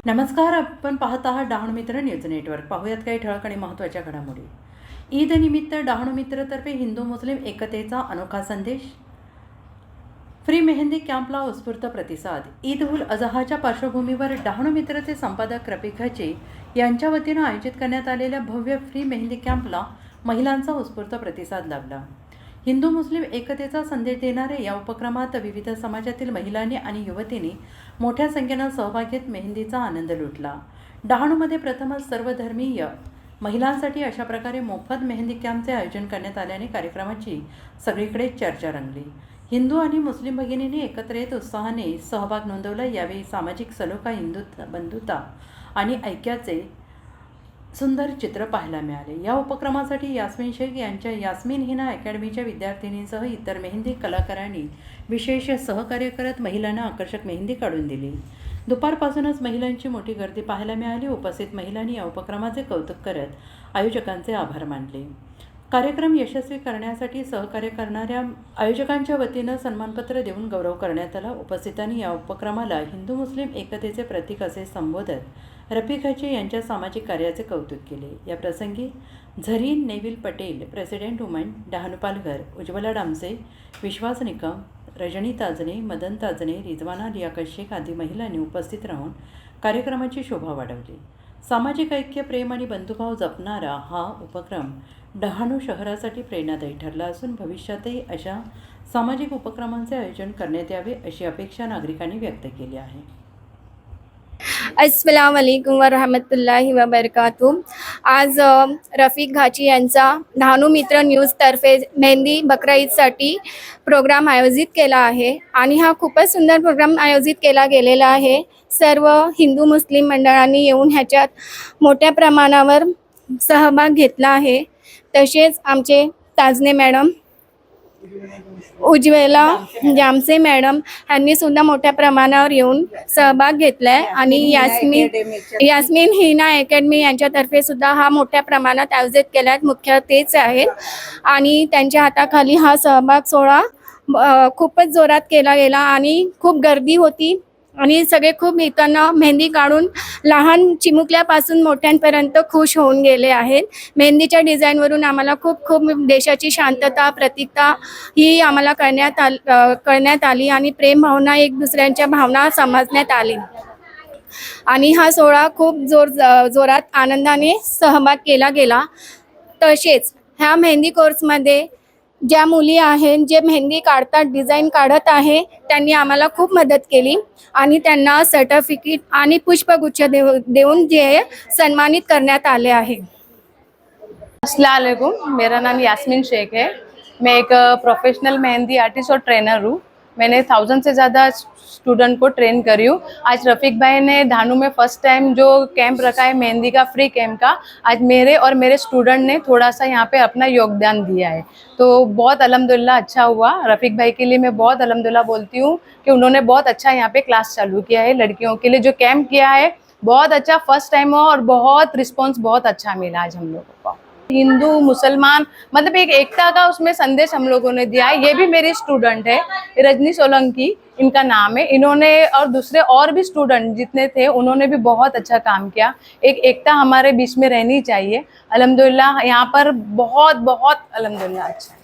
नमस्कार, आपण पाहत आहात डहाणू मित्र न्यूज नेटवर्क. पाहूयात काही ठळक आणि महत्त्वाच्या घडामोडी. ईद निमित्त डहाणू मित्रतर्फे हिंदू मुस्लिम एकतेचा अनोखा संदेश. फ्री मेहंदी कॅम्पला उत्स्फूर्त प्रतिसाद. ईद उल अजहाच्या पार्श्वभूमीवर डहाणू मित्रचे संपादक रफिक घाचे यांच्या वतीनं आयोजित करण्यात आलेल्या भव्य फ्री मेहंदी कॅम्पला महिलांचा उत्स्फूर्त प्रतिसाद लाभला. हिंदू मुस्लिम एकतेचा संदेश देणाऱ्या या उपक्रमात विविध समाजातील महिलांनी आणि युवतींनी मोठ्या संख्येनं सहभाग घेत मेहंदीचा आनंद लुटला. डहाणूमध्ये प्रथमच सर्वधर्मीय महिलांसाठी अशा प्रकारे मोफत मेहंदी कॅम्पचे आयोजन करण्यात आल्याने कार्यक्रमाची सगळीकडे चर्चा रंगली. हिंदू आणि मुस्लिम भगिनींनी एकत्र येत उत्साहाने सहभाग नोंदवला. यावेळी सामाजिक सलोखा, हिंदू बंधुता आणि ऐक्याचे सुंदर चित्र पाहायला मिळाले. या उपक्रमासाठी यास्मिन शेख यांच्या यास्मिन हिना अकॅडमीच्या विद्यार्थिनींसह इतर मेहंदी कलाकारांनी विशेष सहकार्य करत महिलांना आकर्षक मेहंदी काढून दिली. दुपारपासूनच महिलांची मोठी गर्दी पाहायला मिळाली. उपस्थित महिलांनी या उपक्रमाचे कौतुक करत आयोजकांचे आभार मानले. कार्यक्रम यशस्वी करण्यासाठी सहकार्य करणाऱ्या आयोजकांच्या वतीनं सन्मानपत्र देऊन गौरव करण्यात आला. उपस्थितांनी या उपक्रमाला हिंदू मुस्लिम एकतेचे प्रतीक असे संबोधत रफिक घाचे यांच्या सामाजिक कार्याचे कौतुक केले. या प्रसंगी झरीन नेविल पटेल, प्रेसिडेंट वुमन डहाणू पालघर, उज्ज्वला डामसे, विश्वास निकम, रजनी ताजने, मदन ताजने, रिजवाना लियाकत शेख आदी महिलांनी उपस्थित राहून कार्यक्रमाची शोभा वाढवली. सामाजिक ऐक्य, प्रेम आणि बंधुभाव जपणारा हा उपक्रम डहाणू शहरासाठी प्रेरणादायी ठरला असून भविष्यातही अशा सामाजिक उपक्रमांचे आयोजन करण्यात यावे अशी अपेक्षा नागरिकांनी व्यक्त केली आहे. अस्सलाम वालेकुम व रहमतुल्लाहि व बरकातुहू. आज रफिक घाचे यांचा डहाणू मित्र न्यूज तर्फे मेहंदी बकरा ईदसाठी प्रोग्राम आयोजित केला आहे आणि हा खूपच सुंदर प्रोग्राम आयोजित केला गेलेला आहे. सर्व हिंदू मुस्लिम मंडळांनी येऊन ह्याच्यात मोठ्या प्रमाणावर सहभाग घेतला आहे. तसेच आमचे ताजने मॅडम, उज्ज्वला जामसे मॅडम यांनी सुद्धा मोठ्या प्रमाणावर येऊन सहभाग घेतलाय आणि यास्मिन हिना अकॅडमी यांच्यातर्फे सुद्धा हा मोठ्या प्रमाणात आयोजित केला आहे. मुख्य तेच आहेत आणि त्यांच्या हाताखाली हा सहभाग सोहळा खूपच जोरात केला गेला आणि खूप गर्दी होती आणि सगळे खूप येताना मेहंदी काढून लहान चिमुकल्यापासून मोठ्यांपर्यंत खुश होऊन गेले आहेत. मेहंदीच्या डिझाईनवरून आम्हाला खूप खूप देशाची शांतता, प्रतीकता ही आम्हाला कळण्यात आली आणि प्रेम भावना, एक दुसऱ्यांच्या भावना समजण्यात आली आणि हा सोहळा खूप जोरात आनंदाने सहभाग केला गेला. तसेच ह्या मेहंदी कोर्समध्ये ज्या मुली आहेत, जे मेहंदी काढतात, डिझाईन काढत आहे, त्यांनी आम्हाला खूप मदत केली आणि त्यांना सर्टिफिकेट आणि पुष्पगुच्छ देऊन जे सन्मानित करण्यात आले आहे. अस्सलाम वालेकुम, मेरा नाम यास्मिन शेख है. मैं एक प्रोफेशनल मेहंदी आर्टिस्ट और ट्रेनर हूँ. मैंने 1000 से ज़्यादा स्टूडेंट को ट्रेन करी हूँ. आज रफीक भाई ने धानू में फर्स्ट टाइम जो कैंप रखा है मेहंदी का, फ्री कैंप का, आज मेरे और मेरे स्टूडेंट ने थोड़ा सा यहाँ पे अपना योगदान दिया है. तो बहुत अल्हम्दुलिल्लाह अच्छा हुआ. रफीक भाई के लिए मैं बहुत अल्हम्दुलिल्लाह बोलती हूँ कि उन्होंने बहुत अच्छा यहाँ पे क्लास चालू किया है लड़कियों के लिए. जो कैंप किया है बहुत अच्छा, फर्स्ट टाइम हुआ और बहुत रिस्पॉन्स बहुत अच्छा मिला आज हम लोगों को. हिंदू मुसलमान मतलब एक एकता का उसमें संदेश हम लोगों ने दिया है. ये भी मेरी स्टूडेंट है, रजनी सोलंकी इनका नाम है. इन्होंने और दूसरे और भी स्टूडेंट जितने थे उन्होंने भी बहुत अच्छा काम किया. एक एकता हमारे बीच में रहनी चाहिए. अल्हम्दुलिल्लाह यहाँ पर बहुत बहुत अल्हम्दुलिल्लाह अच्छा.